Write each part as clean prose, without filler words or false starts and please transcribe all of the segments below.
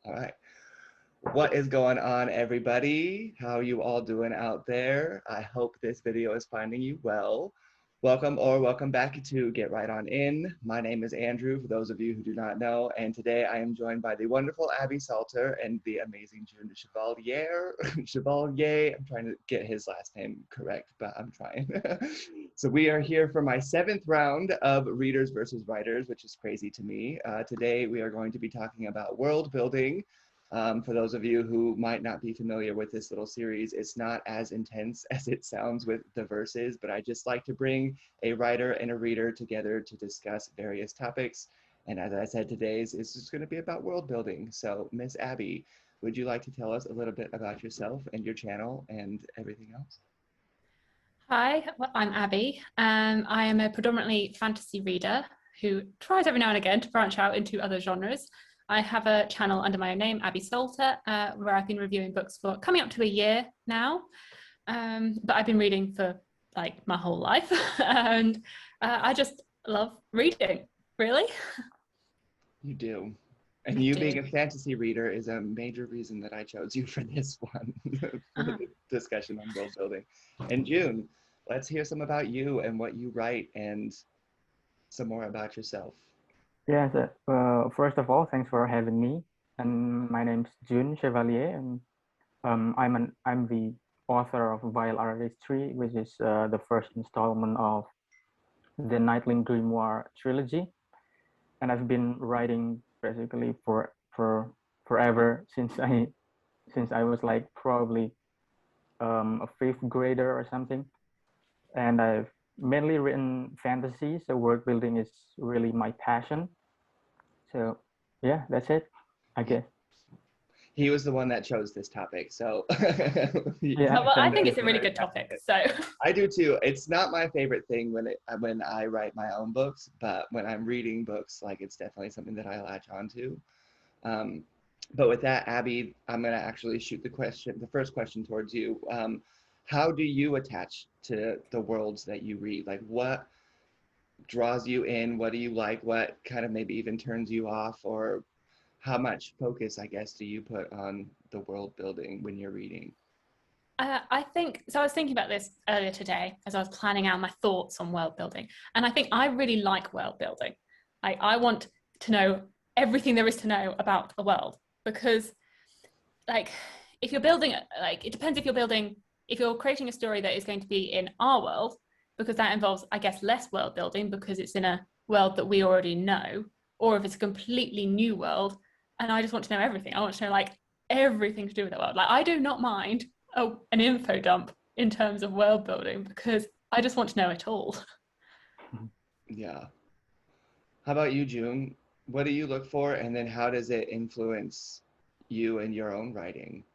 All right. What is going on, everybody? How you all doing out there? I hope this video is finding you well. Welcome or welcome back to Get Right On In. My name is Andrew, for those of you who do not know, and today I am joined by the wonderful Abby Salter and the amazing June Chevalier. Chevalier, I'm trying to get his last name correct, but I'm trying. So we are here for my 7th round of Readers versus Writers, which is crazy to me. Today we are going to be talking about world building. For those of you who might not be familiar with this little series, it's not as intense as it sounds with the verses, but I just like to bring a writer and a reader together to discuss various topics. And as I said, today's is just going to be about world building. So Miss Abby, would you like to tell us a little bit about yourself and your channel and everything else? Hi, well, I'm Abby. I am a predominantly fantasy reader who tries every now and again to branch out into other genres. I have a channel under my own name, Abby Salter, where I've been reviewing books for coming up to a year now. But I've been reading for like my whole life, and I just love reading, really. You do. And I you being do. a fantasy reader is a major reason that I chose you for this one, for Uh-huh. the discussion on world building. And June, let's hear some about you and what you write and some more about yourself. Yes, first of all, thanks for having me. And my name's June Chevalier, and I'm the author of Vile Artistry, which is the first installment of the Nightling Grimoire trilogy. And I've been writing basically for forever since I was like probably a 5th grader or something. And I've mainly written fantasy, so world building is really my passion. So yeah, that's it, I guess. He was the one that chose this topic, so Yeah. Oh, well, I some think notice it's a that really I good passed topic. it. So, I do too. It's not my favorite thing when I write my own books, but when I'm reading books, like it's definitely something that I latch onto. Um, but with that, Abby, I'm gonna actually shoot the first question towards you. How do you attach to the worlds that you read? Like what draws you in? What do you like? What kind of maybe even turns you off? Or how much focus, I guess, do you put on the world building when you're reading? I think so. I was thinking about this earlier today as I was planning out my thoughts on world building, and I think I really like world building. I want to know everything there is to know about a world because, like, if you're building, like, it depends if you're creating a story that is going to be in our world, because that involves, I guess, less world building because it's in a world that we already know, or if it's a completely new world, and I just want to know everything. I want to know like everything to do with that world. Like, I do not mind an info dump in terms of world building because I just want to know it all. Yeah. How about you, June? What do you look for, and then how does it influence you and your own writing?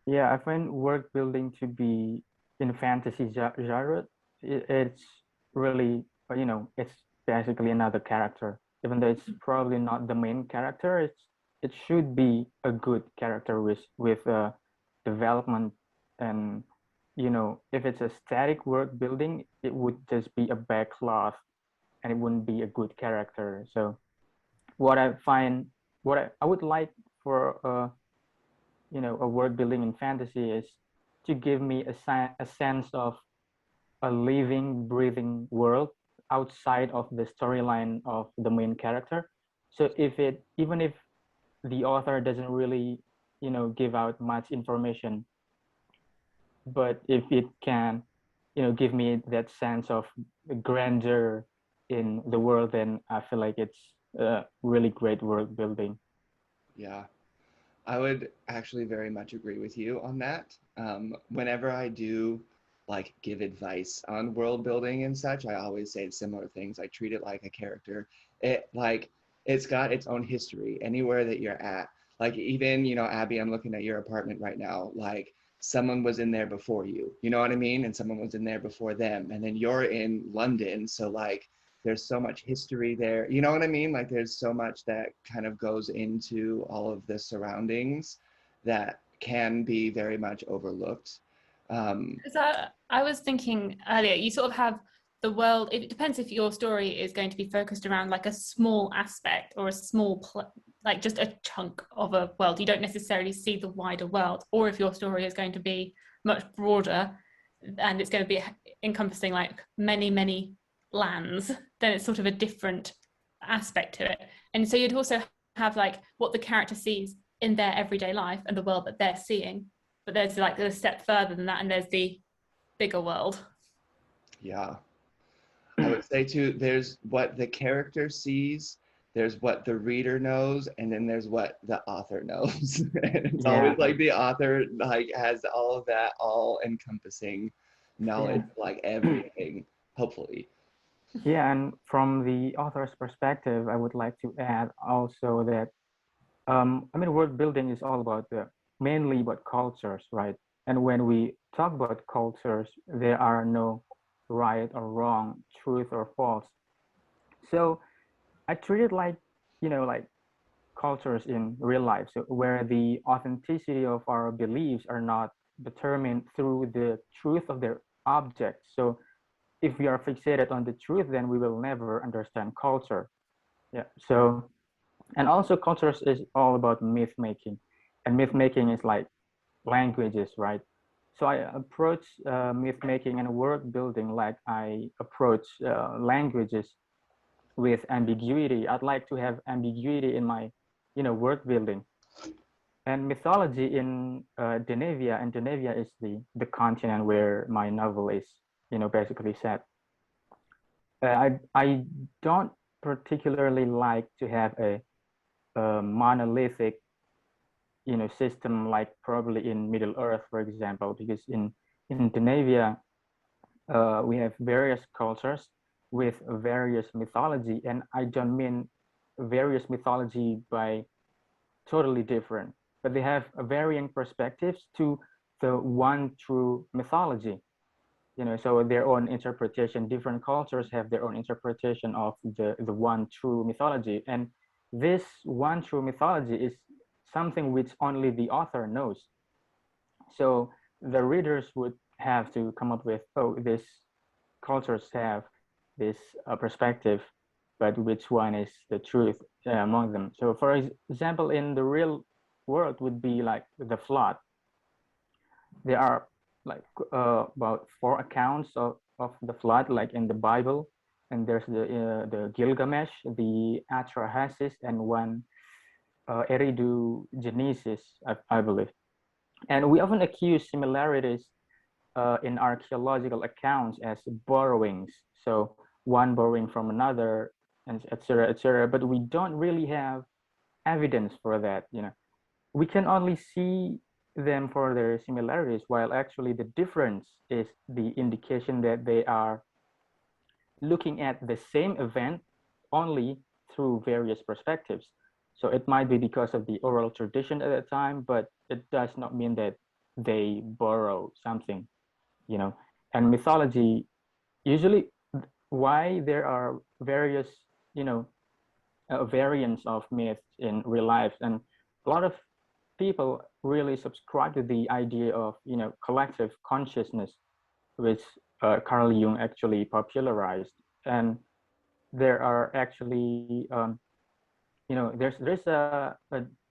Yeah, I find world building to be in fantasy genre. It's really, it's basically another character. Even though it's probably not the main character, it should be a good character with development. And if it's a static world building, it would just be a backcloth, and it wouldn't be a good character. So what I find, what I would like for a world building in fantasy is to give me a sense of a living, breathing world outside of the storyline of the main character. So even if the author doesn't really, give out much information, but if it can, give me that sense of grandeur in the world, then I feel like it's really great world building. Yeah, I would actually very much agree with you on that. Whenever I do like give advice on world building and such, I always say similar things. I treat it like a character. It's got its own history anywhere that you're at. Like even, Abby, I'm looking at your apartment right now. Like someone was in there before you. You know what I mean? And someone was in there before them. And then you're in London, so like there's so much history there. You know what I mean? Like there's so much that kind of goes into all of the surroundings that can be very much overlooked. Because I was thinking earlier, you sort of have the world, it depends if your story is going to be focused around like a small aspect or a small like just a chunk of a world. You don't necessarily see the wider world. Or if your story is going to be much broader and it's going to be encompassing like many lands, then it's sort of a different aspect to it. And so you'd also have like what the character sees in their everyday life and the world that they're seeing, but there's like a step further than that, and there's the bigger world. Yeah. I would say too, there's what the character sees, there's what the reader knows, and then there's what the author knows. And it's always like the author like has all of that all encompassing knowledge, like everything, hopefully. Yeah, and from the author's perspective, I would like to add also that I mean, world building is all about mainly about cultures, right? And when we talk about cultures, there are no right or wrong, truth or false. So I treat it like, like cultures in real life, so where the authenticity of our beliefs are not determined through the truth of their objects. So if we are fixated on the truth, then we will never understand culture. Yeah. So, and also cultures is all about myth making, and myth making is like languages, right? So I approach myth making and word building like I approach languages with ambiguity. I'd like to have ambiguity in my, word building. And mythology in Denevia, and Denevia is the continent where my novel is, basically set. I don't particularly like to have a monolithic, system like probably in Middle Earth, for example, because in Denevia we have various cultures with various mythology, and I don't mean various mythology by totally different, but they have varying perspectives to the one true mythology. So their own interpretation, different cultures have their own interpretation of the one true mythology, and this one true mythology is something which only the author knows. So the readers would have to come up with, oh, these cultures have this perspective, but which one is the truth among them? So for example, in the real world would be like the flood. There are like about 4 accounts of the flood, like in the Bible, and there's the Gilgamesh, the Atrahasis, and one Eridu Genesis, I believe. And we often accuse similarities in archaeological accounts as borrowings. So one borrowing from another, and etc., etc. But we don't really have evidence for that. We can only see them for their similarities, while actually the difference is the indication that they are looking at the same event only through various perspectives. So it might be because of the oral tradition at that time, but it does not mean that they borrow something, And mythology, usually why there are various, variants of myths in real life, and a lot of people really subscribe to the idea of, collective consciousness, which Carl Jung actually popularized. And there are actually there's a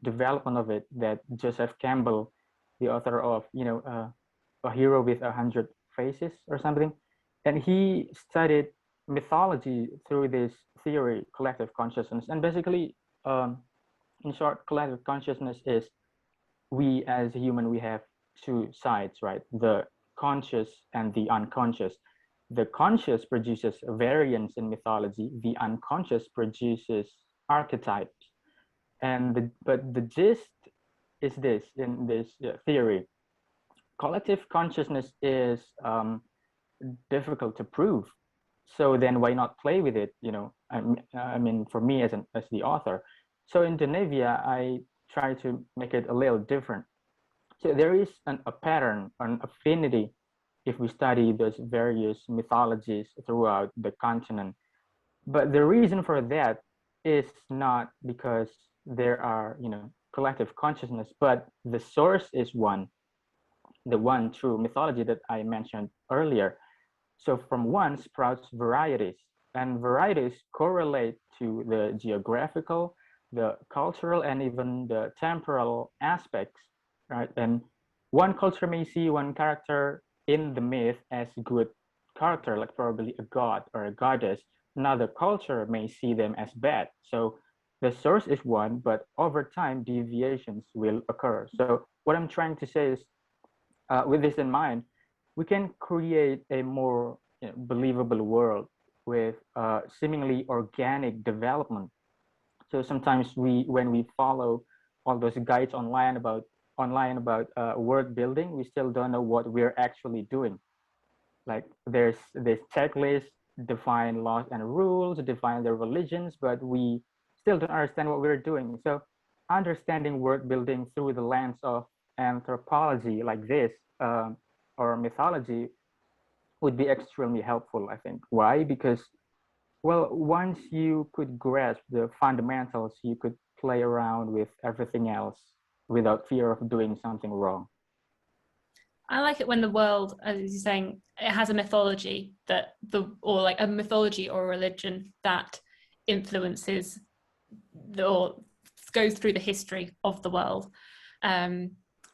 development of it that Joseph Campbell, the author of A Hero with 100 Faces or something, and he studied mythology through this theory, collective consciousness. And basically, in short, collective consciousness is, we as human, we have 2 sides, right? The conscious and the unconscious. The conscious produces variance in mythology, the unconscious produces archetypes. And but the gist is this, in this theory: collective consciousness is difficult to prove. So then why not play with it? I mean, for me as the author. So in Denevia, I try to make it a little different. So there is a pattern, an affinity, if we study those various mythologies throughout the continent. But the reason for that is not because there are, collective consciousness, but the source is one, the one true mythology that I mentioned earlier. So from one sprouts varieties, and varieties correlate to the geographical, the cultural, and even the temporal aspects, right? And one culture may see one character in the myth as good character, like probably a god or a goddess. Another culture may see them as bad. So the source is one, but over time deviations will occur. So what I'm trying to say is, with this in mind, we can create a more believable world with seemingly organic development. So sometimes when we follow all those guides online about world building, we still don't know what we're actually doing. Like there's this checklist, define laws and rules, define the religions, but we still don't understand what we're doing. So understanding world building through the lens of anthropology like this, or mythology, would be extremely helpful, I think. Why? Because, well, once you could grasp the fundamentals, you could play around with everything else without fear of doing something wrong. I like it when the world, as you're saying, it has a mythology or like a mythology or a religion that influences or goes through the history of the world. And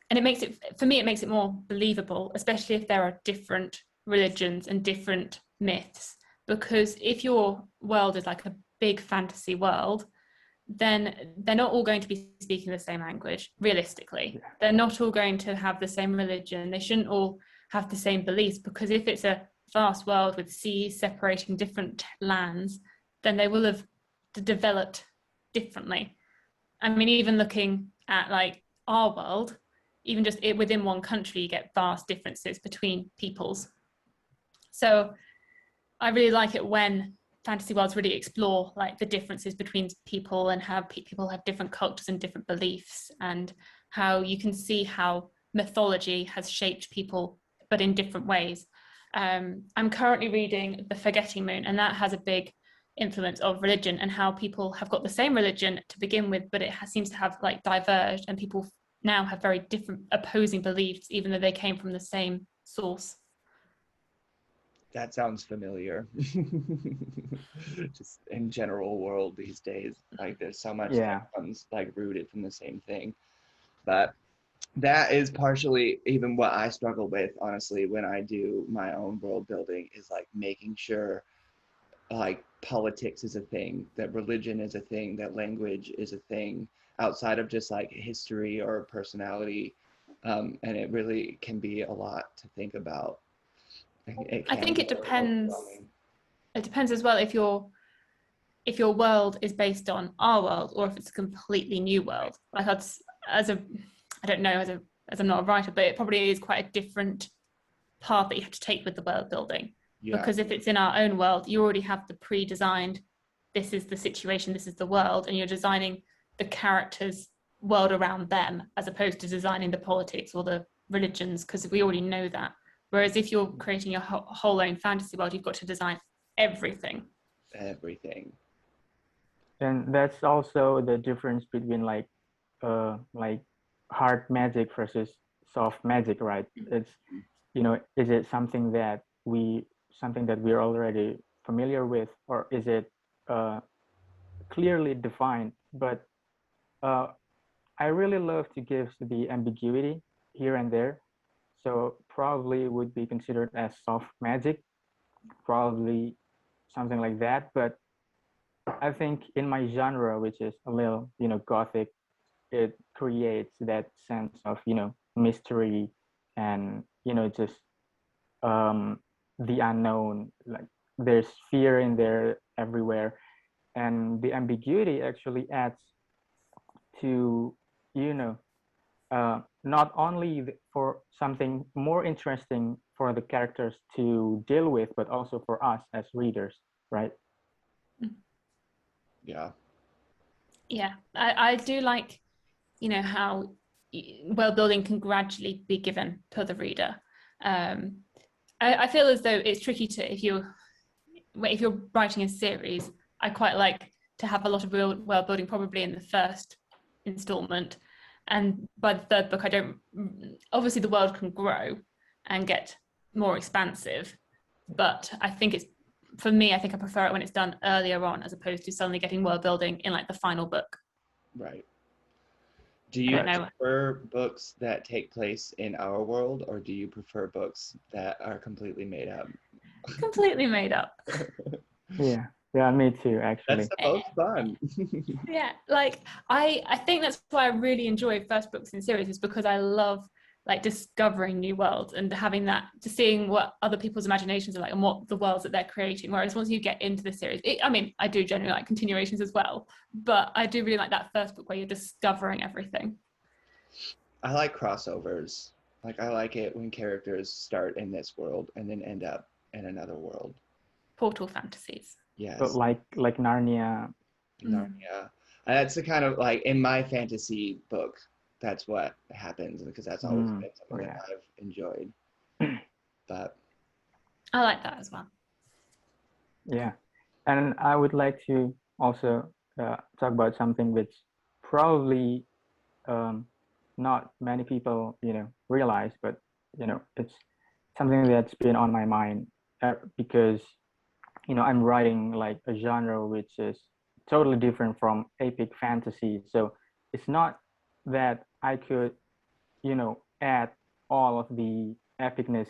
it makes it, for me, it makes it more believable, especially if there are different religions and different myths. Because if your world is like a big fantasy world, then they're not all going to be speaking the same language, realistically. Yeah. They're not all going to have the same religion. They shouldn't all have the same beliefs, because if it's a vast world with seas separating different lands, then they will have developed differently. I mean, even looking at like our world, even just within one country, you get vast differences between peoples. So I really like it when fantasy worlds really explore like the differences between people and how people have different cultures and different beliefs, and how you can see how mythology has shaped people, but in different ways. I'm currently reading The Forgetting Moon, and that has a big influence of religion and how people have got the same religion to begin with, but it seems to have like diverged, and people now have very different opposing beliefs, even though they came from the same source. That sounds familiar. Just in general world these days, like there's so much that comes like rooted from the same thing. But that is partially even what I struggle with, honestly, when I do my own world building, is like making sure like politics is a thing, that religion is a thing, that language is a thing outside of just like history or personality. And it really can be a lot to think about. I think it depends. It depends as well if your world is based on our world or if it's a completely new world. Like I don't know, as I'm not a writer, but it probably is quite a different path that you have to take with the world building. Yeah. Because if it's in our own world, you already have the pre-designed, this is the situation, this is the world, and you're designing the characters' world around them, as opposed to designing the politics or the religions, because we already know that. Whereas if you're creating your whole own fantasy world, you've got to design everything. Everything. And that's also the difference between like hard magic versus soft magic, right? It's, is it something that we're already familiar with, or is it clearly defined? But I really love to give the ambiguity here and there. So probably would be considered as soft magic, probably something like that. But I think in my genre, which is a little, gothic, it creates that sense of, mystery and, just the unknown. Like there's fear in there everywhere. And the ambiguity actually adds to, not only for something more interesting for the characters to deal with, but also for us as readers, right? Yeah. Yeah, I do like, how world building can gradually be given to the reader. I feel as though it's tricky to, if you're writing a series, I quite like to have a lot of world building probably in the first installment. And by the third book, obviously the world can grow and get more expansive, but I think it's, for me, I think I prefer it when it's done earlier on as opposed to suddenly getting world building in like the final book. Right. Do you prefer books that take place in our world, or do you prefer books that are completely made up? Completely made up. Yeah, me too, actually. That's the most fun. Yeah, like I think that's why I really enjoy first books in series, is because I love like discovering new worlds and having that, to seeing what other people's imaginations are like and what the worlds that they're creating. Whereas once you get into the series, I mean, I do generally like continuations as well, but I do really like that first book where you're discovering everything. I like crossovers. Like, I like it when characters start in this world and then end up in another world. Portal fantasies. Yes. So like Narnia. Narnia. That's the kind of, like, in my fantasy book, that's what happens, because that's always been something that I've enjoyed. But I like that as well. Yeah, and I would like to also talk about something which probably not many people, realize, but it's something that's been on my mind because I'm writing like a genre which is totally different from epic fantasy. So it's not that I could add all of the epicness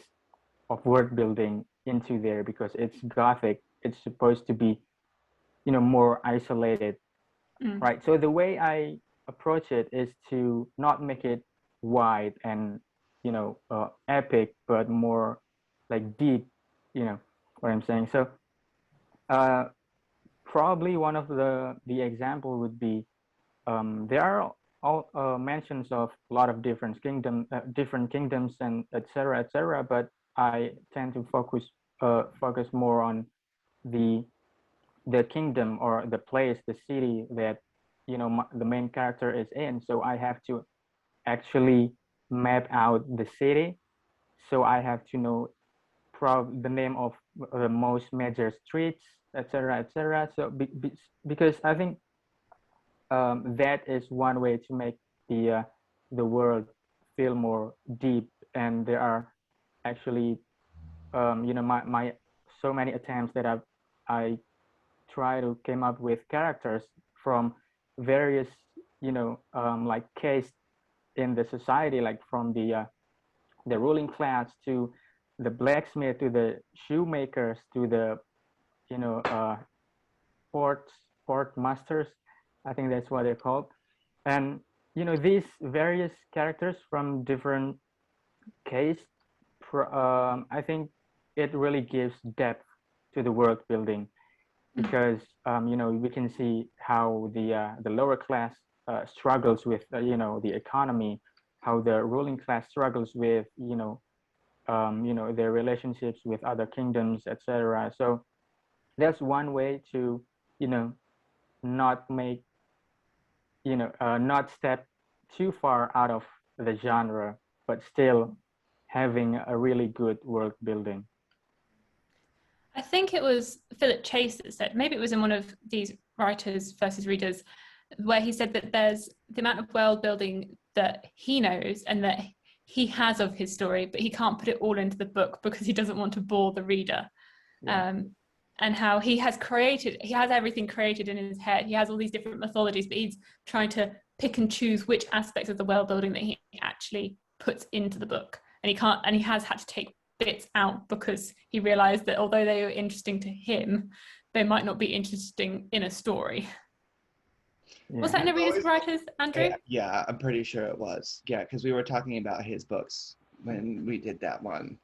of word building into there because it's gothic. It's supposed to be more isolated, right? So the way I approach it is to not make it wide and epic, but more like deep, what I'm saying. So probably one of the example would be there are all mentions of a lot of different kingdoms and etc. But I tend to focus more on the kingdom or the place, the city that the main character is in. So I have to actually map out the city. So I have to know the name of the most major streets, etc. So because I think that is one way to make the world feel more deep, and there are actually my so many attempts that I try to came up with characters from various like case in the society, like from the ruling class to the blacksmith to the shoemakers to the port masters, I think that's what they're called. And these various characters from different case, I think it really gives depth to the world building because we can see how the lower class struggles with the economy, how the ruling class struggles with their relationships with other kingdoms, etc. So that's one way to not make not step too far out of the genre, but still having a really good world building. I think it was Philip Chase that said, maybe it was in one of these writers versus readers, where he said that there's the amount of world building that he knows and that he has of his story, but he can't put it all into the book because he doesn't want to bore the reader. Yeah. And how he has everything created in his head. He has all these different mythologies, but he's trying to pick and choose which aspects of the world building that he actually puts into the book. And he has had to take bits out because he realized that although they were interesting to him, they might not be interesting in a story. Yeah. Was that in the Readers Writers, Andrew? Yeah, I'm pretty sure it was. Yeah, because we were talking about his books when we did that one.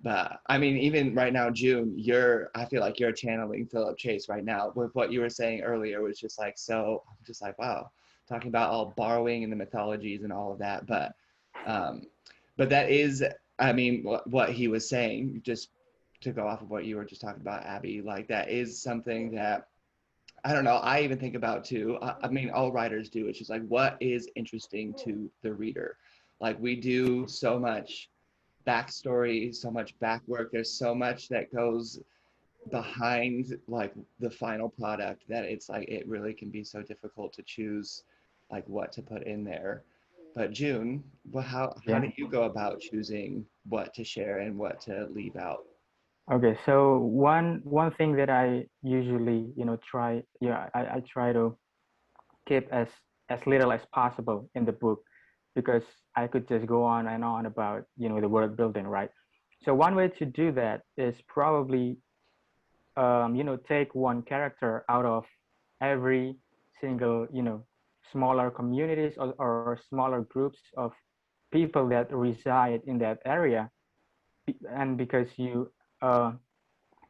But I mean, even right now, June, I feel like you're channeling Philip Chase right now with what you were saying earlier was just like, so I'm just like, wow, talking about all borrowing and the mythologies and all of that. But that is, I mean, what he was saying, just to go off of what you were just talking about, Abby, like that is something that, I don't know, I even think about too. I mean, all writers do. It's just like, what is interesting to the reader? Like we do so much backstory, so much back work. There's so much that goes behind like the final product that it's like, it really can be so difficult to choose like what to put in there. But June, how do you go about choosing what to share and what to leave out? Okay, so one thing that I usually, try, I try to keep as little as possible in the book, because I could just go on and on about, the world building, right? So one way to do that is probably, take one character out of every single, smaller communities, or smaller groups of people that reside in that area. And because you uh,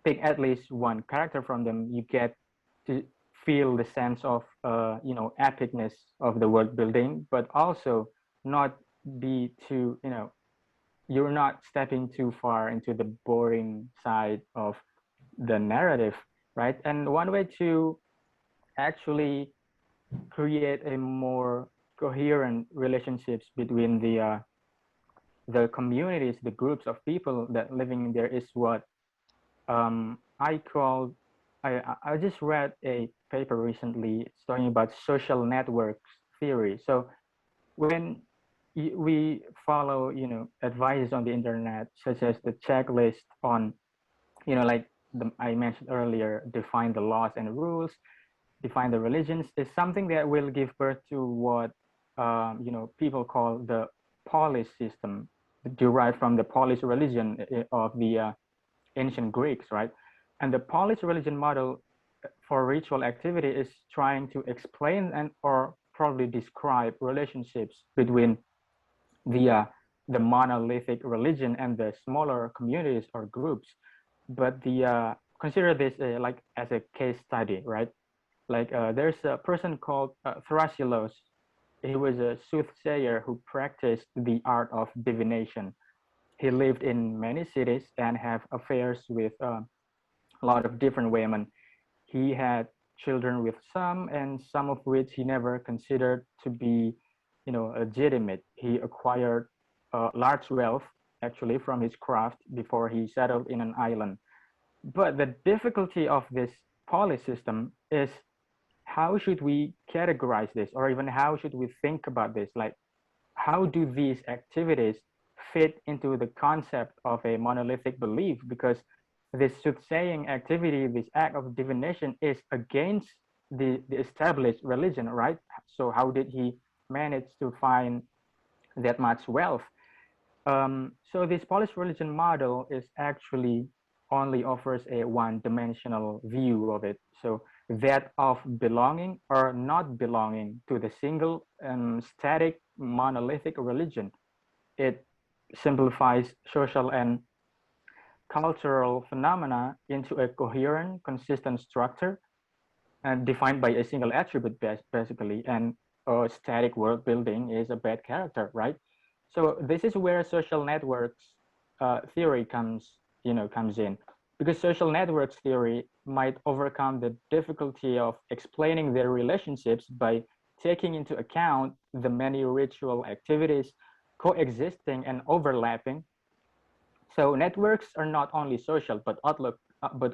pick at least one character from them, you get to feel the sense of, epicness of the world building, but also not be too, you're not stepping too far into the boring side of the narrative, right? And one way to actually create a more coherent relationships between the communities, the groups of people that living there, is what I call. I just read a paper recently. It's talking about social networks theory. So when we follow, advice on the internet, such as the checklist on, like I mentioned earlier, define the laws and rules, define the religions, is something that will give birth to what, people call the polis system, derived from the polis religion of the ancient Greeks, right? And the polis religion model for ritual activity is trying to explain and or probably describe relationships between the uh, the monolithic religion and the smaller communities or groups. But consider this like as a case study, right? Like there's a person called Thrasylos. He was a soothsayer who practiced the art of divination. He lived in many cities and have affairs with a lot of different women. He had children with some, and some of which he never considered to be, legitimate. He acquired large wealth actually from his craft before he settled in an island. But the difficulty of this poly system is, how should we categorize this, or even how should we think about this? Like, how do these activities fit into the concept of a monolithic belief? Because this soothsaying activity, this act of divination, is against the established religion, right? So how did he manage to find that much wealth? So this Polish religion model is actually only offers a one-dimensional view of it. So that of belonging or not belonging to the single static monolithic religion. It simplifies social and cultural phenomena into a coherent, consistent structure and defined by a single attribute basically. And static world building is a bad character, right? So this is where social networks theory comes in, because social networks theory might overcome the difficulty of explaining their relationships by taking into account the many ritual activities coexisting and overlapping. So networks are not only social but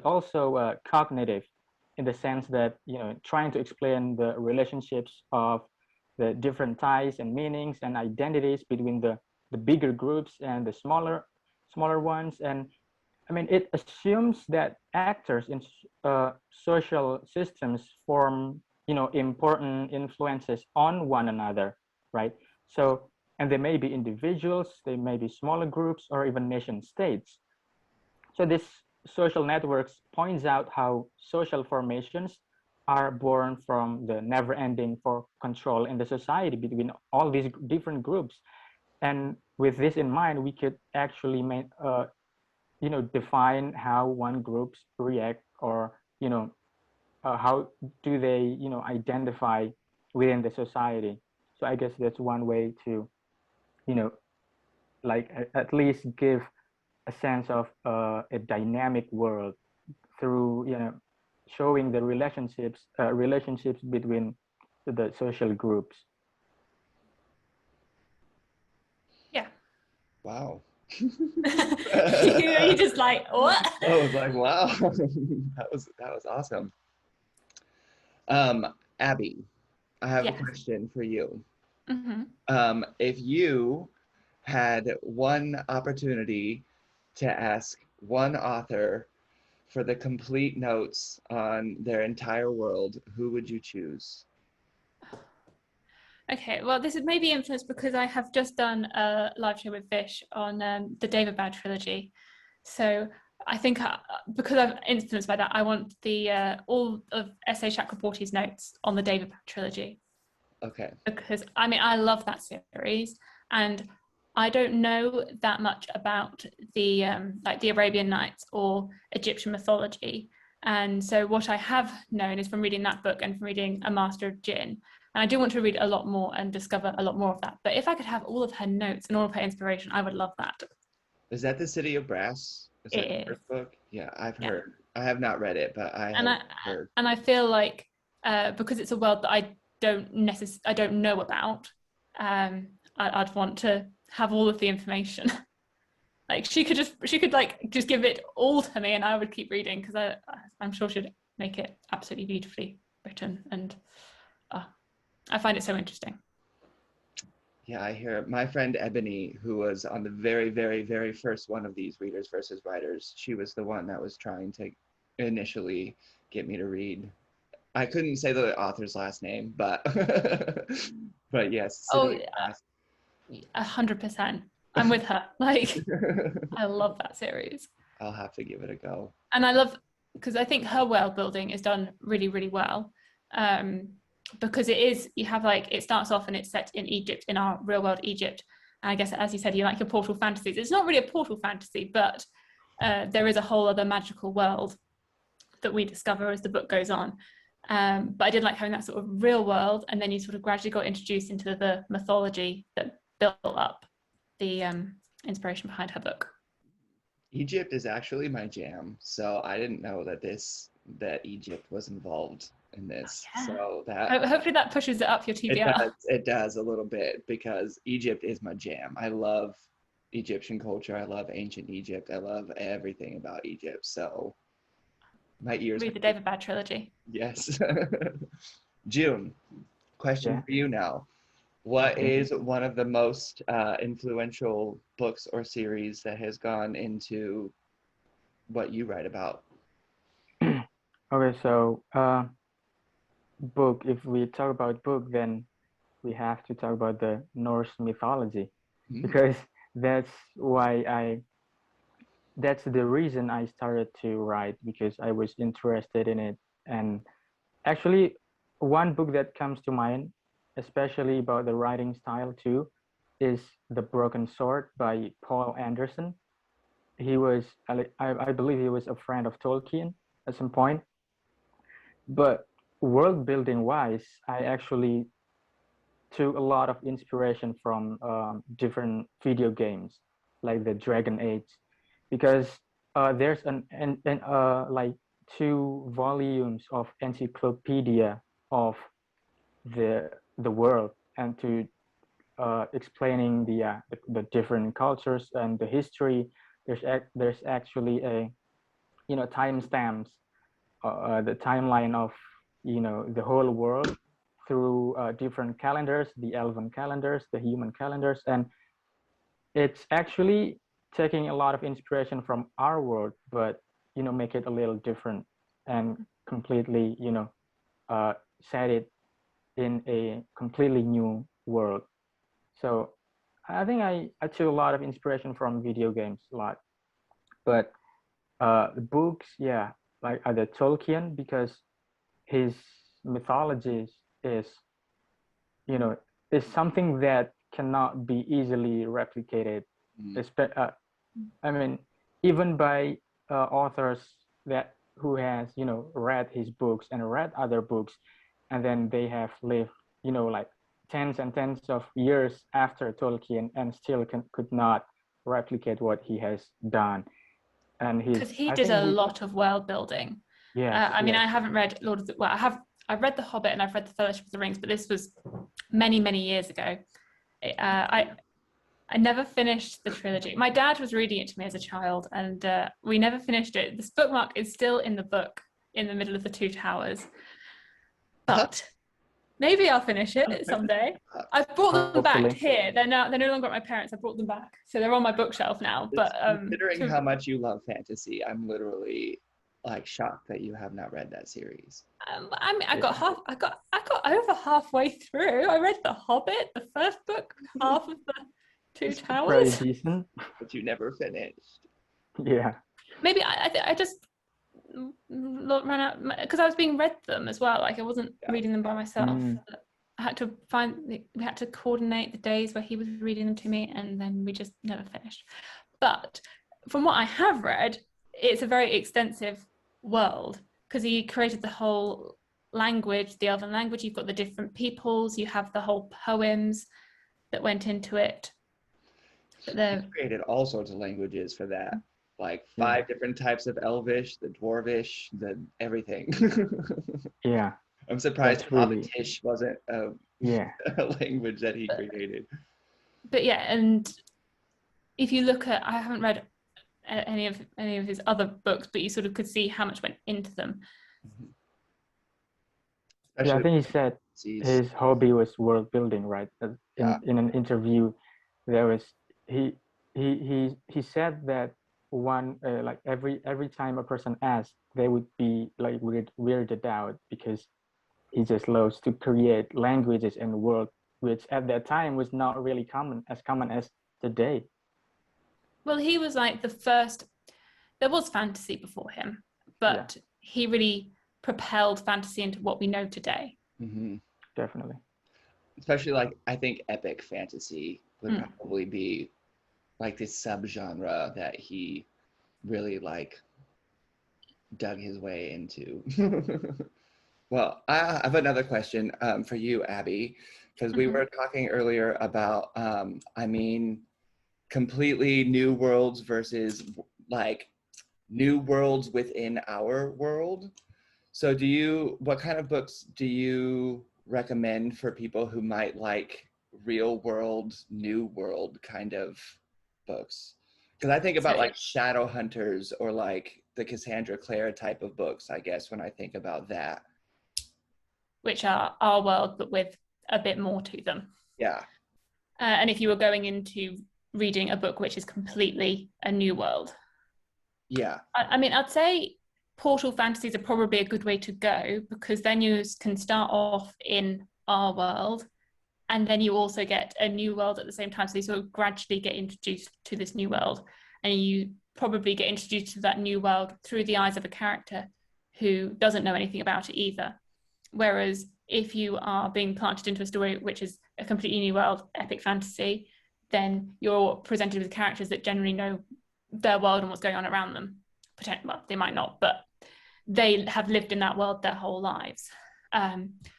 also cognitive, in the sense that trying to explain the relationships of the different ties and meanings and identities between the bigger groups and the smaller ones. And I mean, it assumes that actors in social systems form important influences on one another, right? So, and they may be individuals, they may be smaller groups, or even nation states. So this social networks points out how social formations are born from the never-ending for control in the society between all these different groups. And with this in mind, we could actually define how one groups react, or how do they identify within the society. So I guess that's one way to you know like at least give a sense of a dynamic world through showing the relationships between the social groups. Yeah. Wow. You just like, what? I was like, wow. that was awesome. Abby, I have a Yes. question for you. Mm-hmm. If you had one opportunity to ask one author for the complete notes on their entire world, who would you choose? Okay, well, this is maybe influenced because I have just done a live show with Fish on the David Bad trilogy. So I think because I'm influenced by that, I want the all of S.A. Chakraborty's notes on the David Bad trilogy. Okay. Because I mean, I love that series, and I don't know that much about the like the Arabian Nights or Egyptian mythology. And so what I have known is from reading that book and from reading A Master of Jinn. And I do want to read a lot more and discover a lot more of that. But if I could have all of her notes and all of her inspiration, I would love that. Is that The City of Brass? Is that the first book? Yeah, I've heard. I have not read it, but I have heard. And I feel like because it's a world that I don't know about, I'd want to have all of the information. Like she could just give it all to me, and I would keep reading because I'm sure she'd make it absolutely beautifully written, and I find it so interesting. Yeah, I hear it. My friend Ebony, who was on the very, very, very first one of these Readers versus Writers, she was the one that was trying to initially get me to read. I couldn't say the author's last name, but but yes. Oh, 100%. I'm with her. Like, I love that series. I'll have to give it a go. And I love, because I think her world building is done really, really well. Because it starts off and it's set in Egypt, in our real world Egypt. And I guess, as you said, you like your portal fantasies. It's not really a portal fantasy, but there is a whole other magical world that we discover as the book goes on. But I did like having that sort of real world, and then you sort of gradually got introduced into the mythology that built up the inspiration behind her book. Egypt is actually my jam, so I didn't know that Egypt was involved in this. Yeah. So that hopefully that pushes it up your TBR. It does a little bit, because Egypt is my jam. I love Egyptian culture. I love ancient Egypt. I love everything about Egypt. So my ears. Read the David Bad trilogy. Yes. June, question for you now. What is one of the most influential books or series that has gone into what you write about? Okay, so book, if we talk about book, then we have to talk about the Norse mythology, because that's the reason I started to write, because I was interested in it. And actually, one book that comes to mind, especially about the writing style too, is The Broken Sword by Paul Anderson. He was, I believe he was a friend of Tolkien at some point. But world building wise, I actually took a lot of inspiration from different video games, like the Dragon Age, because there's like 2 volumes of encyclopedia of the world, and to explaining the different cultures and the history. There's actually a timestamps, the timeline of the whole world through different calendars, the elven calendars, the human calendars, and it's actually taking a lot of inspiration from our world, but make it a little different and completely set it in a completely new world. So I think I took a lot of inspiration from video games a lot, but the books, like the Tolkien, because his mythology is something that cannot be easily replicated. I mean, even by authors who has read his books and read other books, and then they have lived like tens and tens of years after Tolkien, and still could not replicate what he has done. And because he did a lot of world building. I mean, I haven't read I've read The Hobbit and I've read The Fellowship of the Rings, but this was many, many years ago. I never finished the trilogy. My dad was reading it to me as a child, and we never finished it. This bookmark is still in the book in the middle of the 2 towers. But Maybe I'll finish it someday. I've brought them back Hopefully. here. They're no longer at my parents. I brought them back, so they're on my bookshelf now. But Considering how much you love fantasy, I'm literally like shocked that you have not read that series. I mean, I got over halfway through. I read The Hobbit, the first book, half of the Two Pretty Towers. decent. But you never finished. Yeah. Maybe I just ran out because I was being read them as well. Like I wasn't reading them by myself. I had to we had to coordinate the days where he was reading them to me, and then we just never finished. But from what I have read, it's a very extensive world because he created the whole language, the elven language. You've got the different peoples. You have the whole poems that went into it. He created all sorts of languages for that. Like 5 different types of Elvish, the Dwarvish, the everything. Yeah. I'm surprised really... Hobbitish wasn't a language that he created. But yeah, and if you look at, I haven't read any of his other books, but you sort of could see how much went into them. Yeah, I think he said his hobby was world building, right? In an interview, there was he said that like every time a person asked, they would be like weirded out because he just loves to create languages and world, which at that time was not really common as today. Well, he was like the first. There was fantasy before him, but he really propelled fantasy into what we know today. Definitely. Especially like I think epic fantasy would probably be like this subgenre that he really like dug his way into. Well, I have another question for you, Abby, because we were talking earlier about, I mean, completely new worlds versus like new worlds within our world. So what kind of books do you recommend for people who might like real world, new world kind of books? Because I think about like Shadow Hunters or like the Cassandra Clare type of books, I guess, when I think about that. Which are our world, but with a bit more to them. Yeah. And if you were going into reading a book which is completely a new world. Yeah. I mean, I'd say portal fantasies are probably a good way to go because then you can start off in our world and then you also get a new world at the same time. So you sort of gradually get introduced to this new world and you probably get introduced to that new world through the eyes of a character who doesn't know anything about it either. Whereas if you are being planted into a story which is a completely new world, epic fantasy, then you're presented with characters that generally know their world and what's going on around them. Well, they might not, but they have lived in that world their whole lives.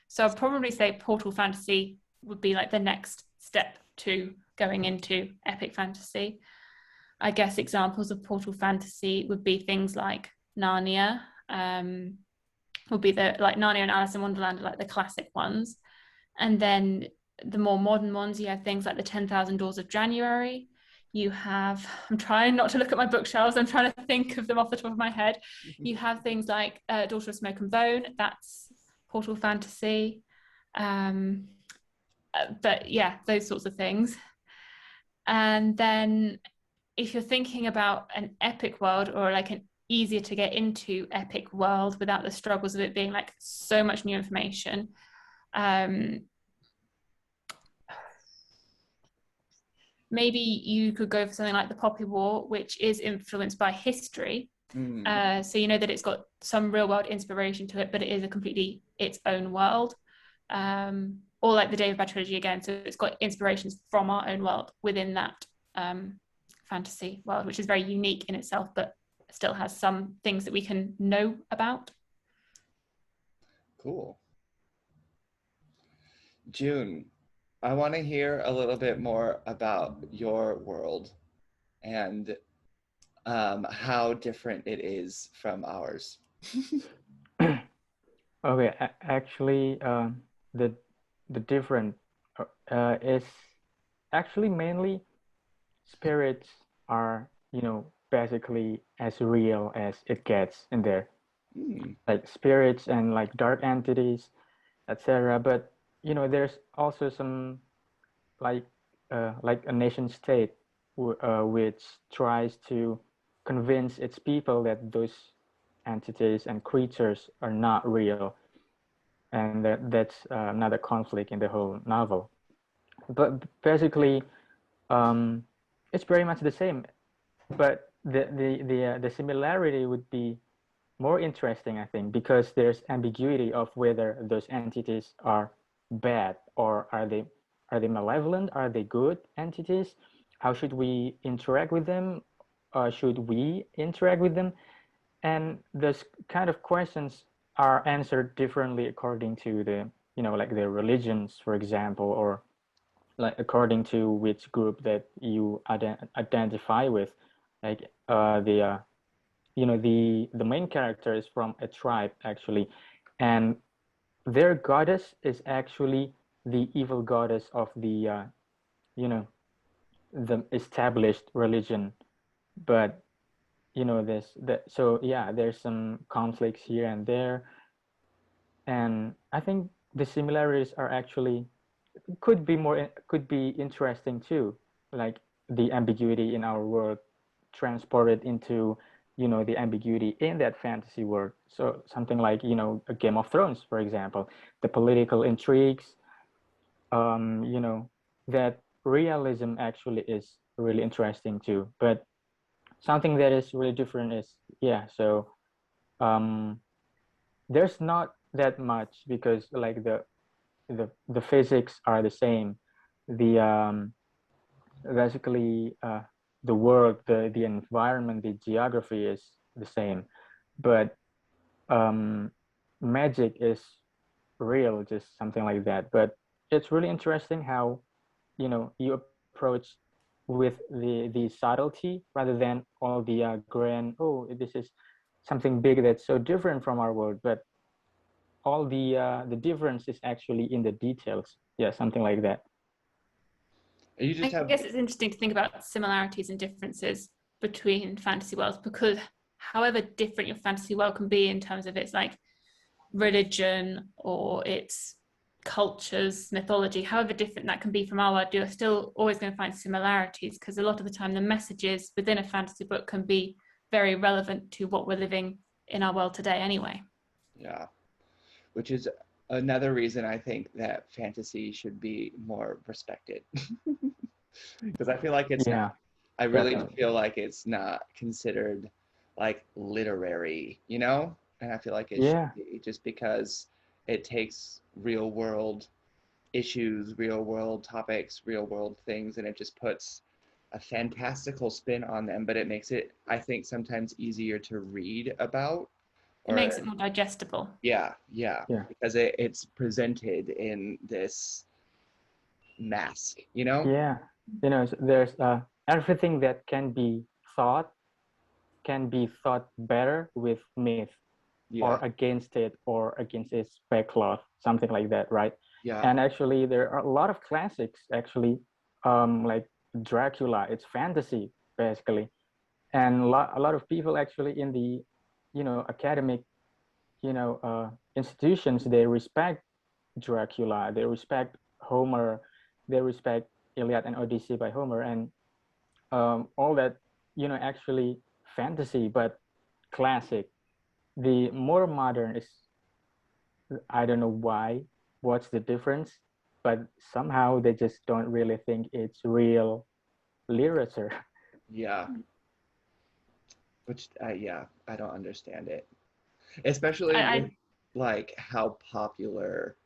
So I'd probably say portal fantasy would be like the next step to going into epic fantasy. I guess examples of portal fantasy would be things like Narnia, would be like Narnia and Alice in Wonderland are like the classic ones. And then the more modern ones, you have things like the 10,000 Doors of January. You have, I'm trying not to look at my bookshelves, I'm trying to think of them off the top of my head. You have things like Daughter of Smoke and Bone, that's portal fantasy. But yeah, those sorts of things. And then if you're thinking about an epic world or like an easier to get into epic world without the struggles of it being like so much new information, maybe you could go for something like the Poppy War, which is influenced by history. So you know that it's got some real world inspiration to it, but it is a completely its own world. Or like the David Bad trilogy again, so it's got inspirations from our own world within that fantasy world, which is very unique in itself, but still has some things that we can know about. Cool. June, I want to hear a little bit more about your world and how different it is from ours. Okay, actually, the different is actually mainly spirits are, basically as real as it gets in there. Like spirits and like dark entities, etc. But there's also some like a nation state which tries to convince its people that those entities and creatures are not real, and that's another conflict in the whole novel. But basically, it's very much the same. But the similarity would be more interesting, I think, because there's ambiguity of whether those entities are bad, or are they malevolent? Are they good entities? How should we interact with them? Should we interact with them? And those kind of questions are answered differently according to the, like the religions, for example, or like according to which group that you identify with. Like the main character is from a tribe, actually, and their goddess is actually the evil goddess of you know the established religion. But this that so yeah, there's some conflicts here and there, and I think the similarities are actually could be interesting too, like the ambiguity in our world transported into the ambiguity in that fantasy world. So something like a Game of Thrones, for example, the political intrigues, that realism actually is really interesting too. But something that is really different is, so um there's not that much, because like the physics are the same, the basically the world, the environment, the geography is the same, but magic is real, just something like that. But it's really interesting how you approach with the subtlety rather than all the grand, oh, this is something big that's so different from our world, but all the difference is actually in the details. Yeah, something like that. You just I have guess it's interesting to think about similarities and differences between fantasy worlds, because however different your fantasy world can be in terms of its like religion or its cultures, mythology, however different that can be from our world, you're still always going to find similarities, because a lot of the time the messages within a fantasy book can be very relevant to what we're living in our world today anyway. Yeah, which is another reason I think that fantasy should be more respected. Because I feel like it's Yeah, not. I really definitely. feel like it's not considered like literary, And I feel like it should Yeah, be, just because it takes real world issues, real world topics, real world things, and it just puts a fantastical spin on them, but it makes it, I think, sometimes easier to read about. It Or makes it more digestible. yeah, yeah, because it's presented in this mask. yeah. There's everything that thought can be thought better with myth, or Yeah, against it, or against its backcloth, something like that, right? yeah, And actually there are a lot of classics, actually, like Dracula. It's fantasy, basically. And a lot of people actually in the academic institutions, they respect Dracula, they respect Homer, they respect Iliad and Odyssey by Homer, and all that, actually fantasy, but classic. The more modern is, I don't know why, what's the difference, but somehow they just don't really think it's real literature. yeah. Which, yeah, I don't understand it, especially with I like how popular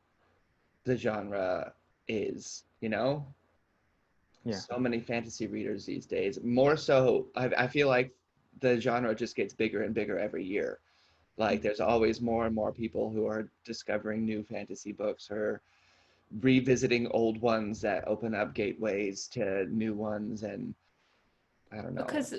the genre is. Yeah. So many fantasy readers these days. More so, I feel like the genre just gets bigger and bigger every year. Like there's always more and more people who are discovering new fantasy books, or revisiting old ones that open up gateways to new ones, and I don't know. because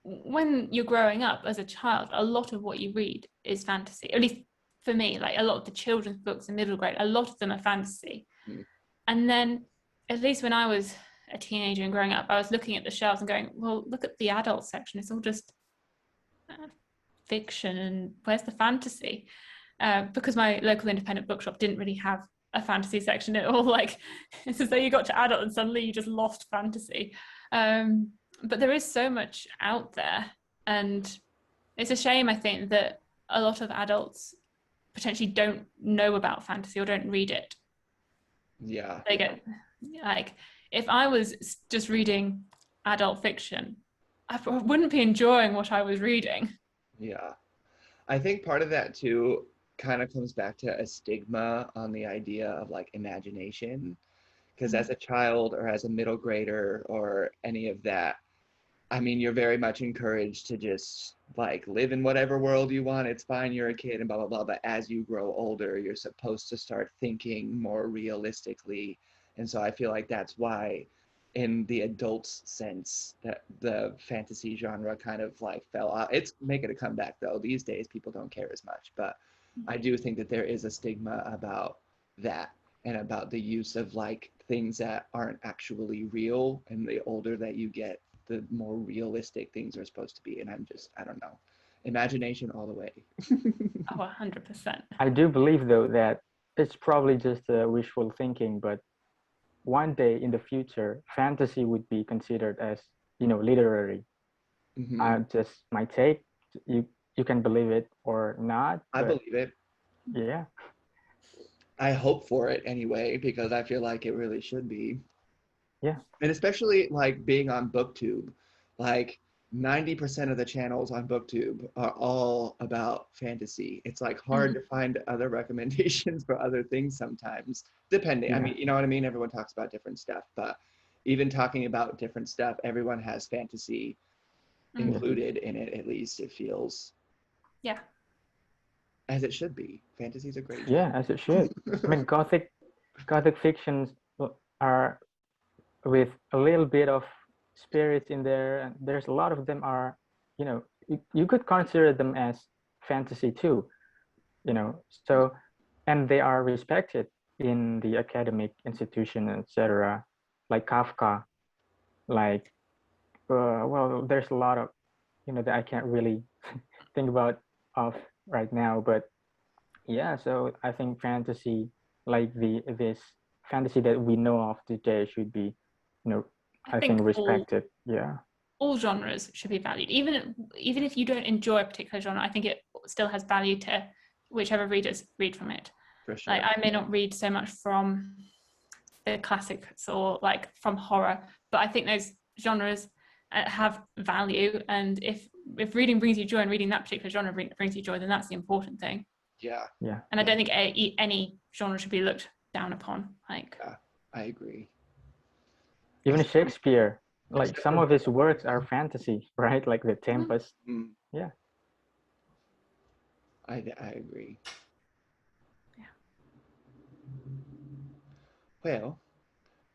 when you're growing up as a child, a lot of what you read is fantasy. At least for me, like a lot of the children's books in middle grade, a lot of them are fantasy. Mm. And then, at least when I was a teenager and growing up, I was looking at the shelves and going, well, look at the adult section. It's all just fiction, and where's the fantasy? Because my local independent bookshop didn't really have a fantasy section. It all like, it's as though you got to adult and suddenly you just lost fantasy. But there is so much out there, and it's a shame, I think, that a lot of adults potentially don't know about fantasy or don't read it. Yeah. They get like, if I was just reading adult fiction, I wouldn't be enjoying what I was reading. Yeah. I think part of that too kind of comes back to a stigma on the idea of like imagination. Because as a child or as a middle grader or any of that, I mean, you're very much encouraged to just like live in whatever world you want. It's fine, you're a kid and blah, blah, blah. But as you grow older, you're supposed to start thinking more realistically. And so I feel like that's why in the adult's sense that the fantasy genre kind of like fell out. It's making a comeback though. These days people don't care as much, but I do think that there is a stigma about that and about the use of like things that aren't actually real, and the older that you get, the more realistic things are supposed to be. And I don't know, imagination all the way. Oh, 100%. I do believe though that it's probably just wishful thinking, but one day in the future, fantasy would be considered as, literary. Just my take. You can believe it or not. I believe it. Yeah. I hope for it anyway, because I feel like it really should be. Yeah. And especially like being on BookTube, like 90% of the channels on BookTube are all about fantasy. It's like hard to find other recommendations for other things sometimes, depending. I mean, you know what I mean? Everyone talks about different stuff, but even talking about different stuff, everyone has fantasy included in it, at least it feels. Yeah. As it should be. Fantasy's a great genre. Yeah, as it should. I mean, gothic fictions are with a little bit of spirits in there, and there's a lot of them are, you could consider them as fantasy too, so, and they are respected in the academic institution, etc., like Kafka, like well, there's a lot of, that I can't really think about of right now, but yeah, so I think fantasy, like this fantasy that we know of today, should be, I think respected. All genres should be valued, even if you don't enjoy a particular genre. I think it still has value to whichever readers read from it. For sure. Like, I may not read so much from the classics or like from horror, but I think those genres have value, and if reading brings you joy and reading that particular genre brings you joy, then that's the important thing. Yeah. And I don't think any genre should be looked down upon. Like, yeah, I agree. Even Shakespeare, like some of his works are fantasy, right? Like The Tempest. Yeah. I agree. Yeah. Well,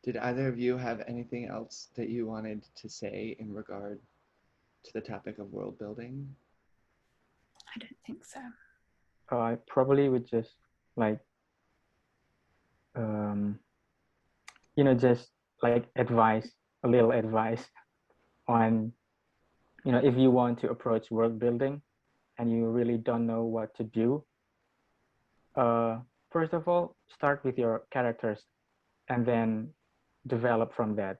did either of you have anything else that you wanted to say in regard to the topic of world building? I don't think so. I probably would just like, just like a little advice on, if you want to approach world building and you really don't know what to do, first of all, start with your characters and then develop from that,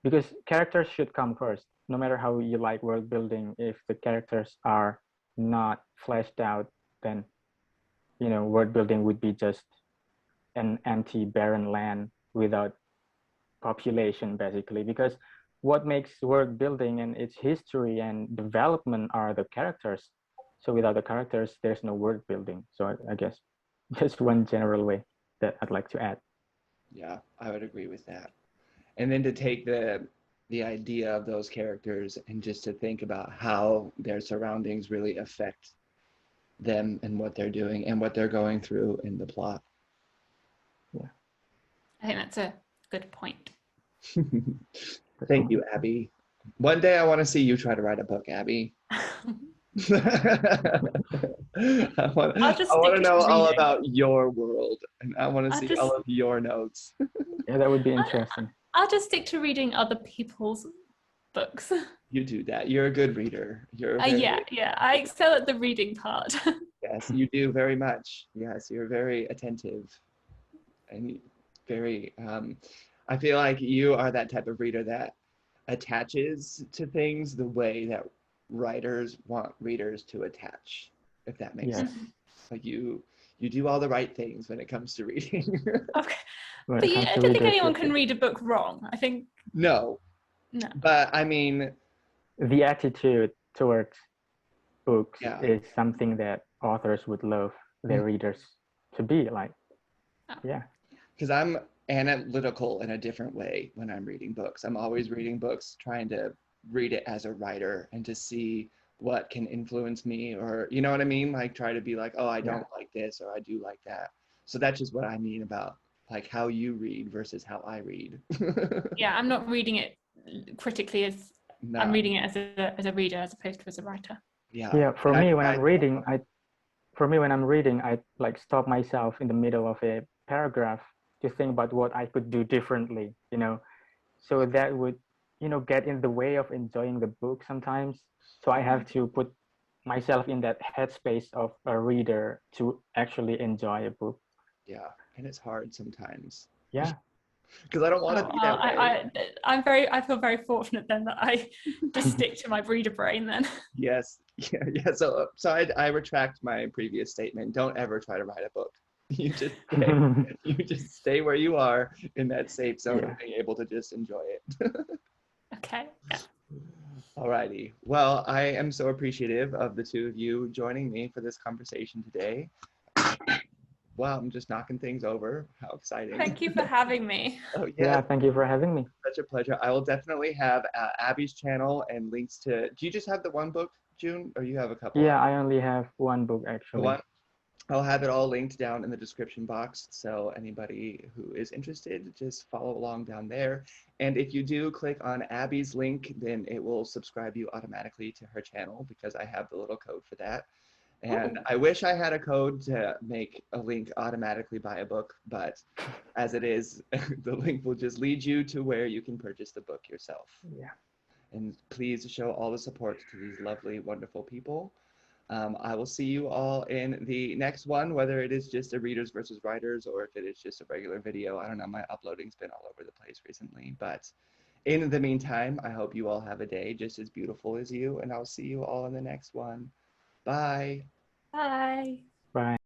because characters should come first. No matter how you like world building, if the characters are not fleshed out, then world building would be just an empty barren land without population, basically, because what makes world building and its history and development are the characters. So without the characters, there's no world building. So I guess just one general way that I'd like to add. Yeah, I would agree with that. And then to take the idea of those characters and just to think about how their surroundings really affect them and what they're doing and what they're going through in the plot. Yeah, I think that's a good point. Thank you, Abby. One day I want to see you try to write a book, Abby. I want to know all about your world, and I want to see all of your notes. Yeah, that would be interesting. I'll just stick to reading other people's books. You do that. You're a good reader. Yeah. I excel at the reading part. Yes, you do very much. Yes, you're very attentive. and very, I feel like you are that type of reader that attaches to things the way that writers want readers to attach, if that makes Yes. sense. Like you do all the right things when it comes to reading. Okay. When But it comes I to don't think anyone readership, can read a book wrong. I think No, no. but I mean, the attitude towards books yeah. is something that authors would love their readers to be like. Oh. Yeah. Because I'm analytical in a different way when I'm reading books. I'm always reading books, trying to read it as a writer and to see what can influence me, or you know what I mean? Like try to be like, oh, I don't like this, or I do like that. So that's just what I mean about like how you read versus how I read. Yeah, I'm not reading it critically as No. I'm reading it as a reader as opposed to as a writer. Yeah. Yeah. For And me, when I'm reading, I like stop myself in the middle of a paragraph to think about what I could do differently, you know. So that would, you know, get in the way of enjoying the book sometimes. So I have to put myself in that headspace of a reader to actually enjoy a book. yeah, and it's hard sometimes Yeah. because I don't want to Oh, be that way. I feel very fortunate then that I just stick to my reader brain then. Yes. Yeah. So I retract my previous statement. Don't ever try to write a book. You just stay, you just stay where you are in that safe zone Yeah. of being able to just enjoy it. Okay. Yeah. Alrighty. Well, I am so appreciative of the two of you joining me for this conversation today. Wow, I'm just knocking things over. How exciting. Thank you for having me. Oh, Yeah. yeah. Thank you for having me. Such a pleasure. I will definitely have Abby's channel and links to. Do you just have the one book, June, or you have a couple? Yeah. I only have one book The actually. one. I'll have it all linked down in the description box. So anybody who is interested, just follow along down there. And if you do click on Abby's link, then it will subscribe you automatically to her channel because I have the little code for that. And I wish I had a code to make a link automatically buy a book, but as it is, the link will just lead you to where you can purchase the book yourself. Yeah. And please show all the support to these lovely, wonderful people. I will see you all in the next one, whether it is just a readers versus writers or if it is just a regular video. I don't know, my uploading's been all over the place recently, but in the meantime, I hope you all have a day just as beautiful as you, and I'll see you all in the next one. Bye. Bye. Bye.